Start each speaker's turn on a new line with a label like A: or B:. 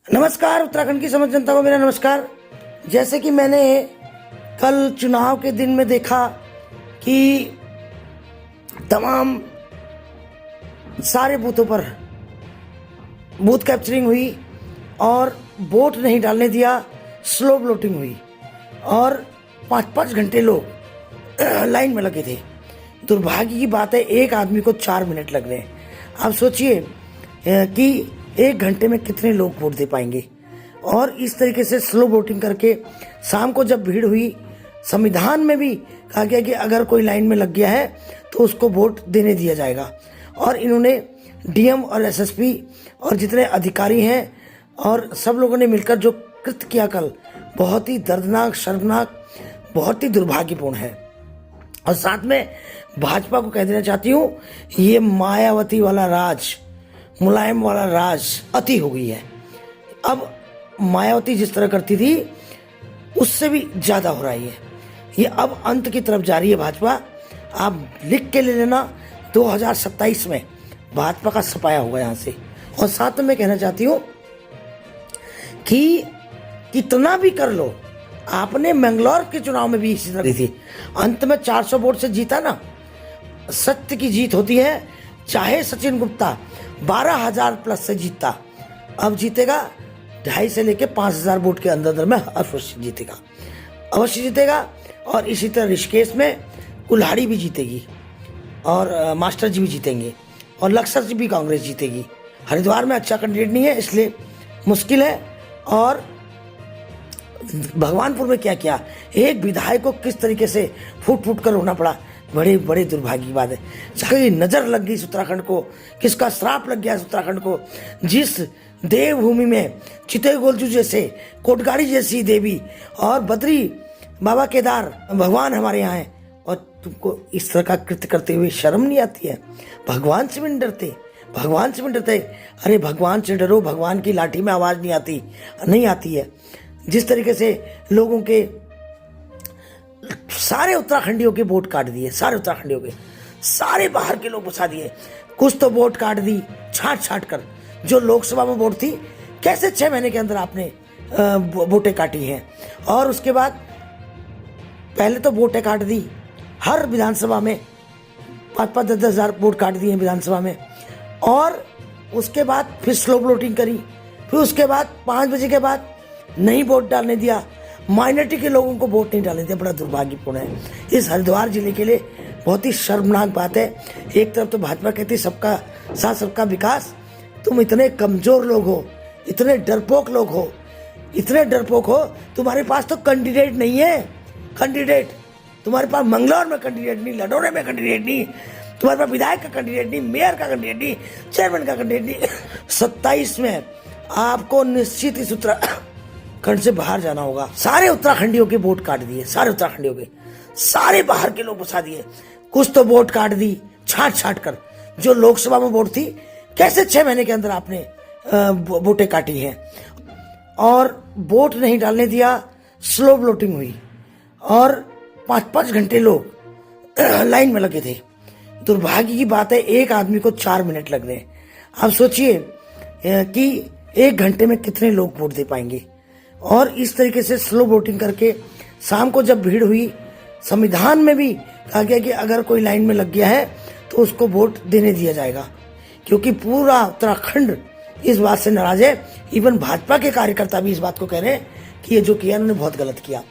A: नमस्कार, उत्तराखंड की समस्त जनता को मेरा नमस्कार। जैसे कि मैंने कल चुनाव के दिन में देखा कि तमाम सारे बूथों पर बूथ कैप्चरिंग हुई और वोट नहीं डालने दिया, स्लो वोटिंग हुई और 5-5 घंटे लोग लाइन में लगे थे। दुर्भाग्य की बात है, एक आदमी को 4 मिनट लग रहे हैं। आप सोचिए कि 1 घंटे में कितने लोग वोट दे पाएंगे। और इस तरीके से स्लो वोटिंग करके शाम को जब भीड़ हुई, संविधान में भी कहा गया कि अगर कोई लाइन में लग गया है तो उसको वोट देने दिया जाएगा। और इन्होंने डीएम और एसएसपी और जितने अधिकारी हैं और सब लोगों ने मिलकर जो कृत्य किया कल, बहुत ही दर्दनाक, शर्मनाक, बहुत ही दुर्भाग्यपूर्ण है। और साथ में भाजपा को कह देना चाहती हूँ, ये मायावती वाला राज, मुलायम वाला राज अति हो गई है। अब मायावती जिस तरह करती थी उससे भी ज्यादा हो रही है। ये अब अंत की तरफ जा रही है भाजपा। आप लिख के ले लेना, 2027 में भाजपा का सफाया होगा यहाँ से। और साथ में मैं कहना चाहती हूँ कि कितना भी कर लो, आपने मंगलौर के चुनाव में भी इसी तरह की थी, अंत में 400 वोट से जीता ना। सत्य की जीत होती है। चाहे सचिन गुप्ता 12,000 प्लस से जीतता, अब जीतेगा 2.5 से लेके 5,000 वोट के अंदर में अवश्य जीतेगा, अवश्य जीतेगा। और इसी तरह ऋषिकेश में कुल्हाड़ी भी जीतेगी और मास्टर जी भी जीतेंगे और लक्सर जी भी कांग्रेस जीतेगी। हरिद्वार में अच्छा कैंडिडेट नहीं है, इसलिए मुश्किल है। और भगवानपुर में क्या किया, एक विधायक को किस तरीके से फूट फूट कर रोना पड़ा, बड़े बड़े दुर्भाग्य की बात है। चाहे नजर लग गई इस उत्तराखंड को, किसका श्राप लग गया इस उत्तराखंड को, जिस देवभूमि में चितेगोलजू जैसे, कोटगाड़ी जैसी देवी और बद्री बाबा केदार भगवान हमारे यहाँ हैं, और तुमको इस तरह का कृत्य करते हुए शर्म नहीं आती है? भगवान से भी नहीं डरते, भगवान से भी नहीं डरते। अरे भगवान से डरो, भगवान की लाठी में आवाज नहीं आती है। जिस तरीके से लोगों के सारे उत्तराखंडियों के वोट काट दिए, सारे उत्तराखंडियों के, सारे बाहर के लोग बसा दिए। कुछ तो वोट काट दी छाट कर, जो लोकसभा में वोट थी, कैसे 6 महीने के अंदर आपने वोटें काटी हैं। और उसके बाद पहले तो वोटें काट दी हर विधानसभा में, 5-5, 10-10 हजार वोट काट दिए विधानसभा में। और उसके बाद फिर स्लो वोटिंग करी, फिर उसके बाद 5 बजे के बाद नहीं वोट डालने दिया, माइनॉरिटी के लोगों को वोट नहीं डालने दिया। बड़ा दुर्भाग्यपूर्ण है। इस हरिद्वार जिले के लिए बहुत ही शर्मनाक बात है। एक तरफ तो भाजपा कहती सबका साथ सबका विकास, तुम इतने कमजोर लोग हो, इतने डरपोक लोग हो, इतने डरपोक हो, तुम्हारे पास तो कैंडिडेट नहीं है। कैंडिडेट तुम्हारे पास मंगलौर में कैंडिडेट नहीं, लडोरे में कैंडिडेट नहीं, तुम्हारे पास विधायक का कैंडिडेट नहीं, मेयर का कैंडिडेट नहीं, चेयरमैन का कैंडिडेट नहीं। 27 में आपको निश्चित इस उत्तराखंड से बाहर जाना होगा। सारे उत्तराखंडियों के वोट काट दिए, सारे उत्तराखंडियों के, सारे बाहर के लोग बसा दिए। कुछ तो वोट काट दी छाट कर, जो लोकसभा में वोट थी, कैसे 6 महीने के अंदर आपने वोटें काटी हैं। और वोट नहीं डालने दिया, स्लो वोटिंग हुई और 5-5 घंटे लोग लाइन में लगे थे। दुर्भाग्य की बात है, एक आदमी को 4 मिनट लग रहे हैं। आप सोचिए कि 1 घंटे में कितने लोग वोट दे पाएंगे। और इस तरीके से स्लो वोटिंग करके शाम को जब भीड़ हुई, संविधान में भी कहा गया कि अगर कोई लाइन में लग गया है तो उसको वोट देने दिया जाएगा। क्योंकि पूरा उत्तराखंड इस बात से नाराज है। इवन भाजपा के कार्यकर्ता भी इस बात को कह रहे हैं कि ये जो किया उन्होंने बहुत गलत किया।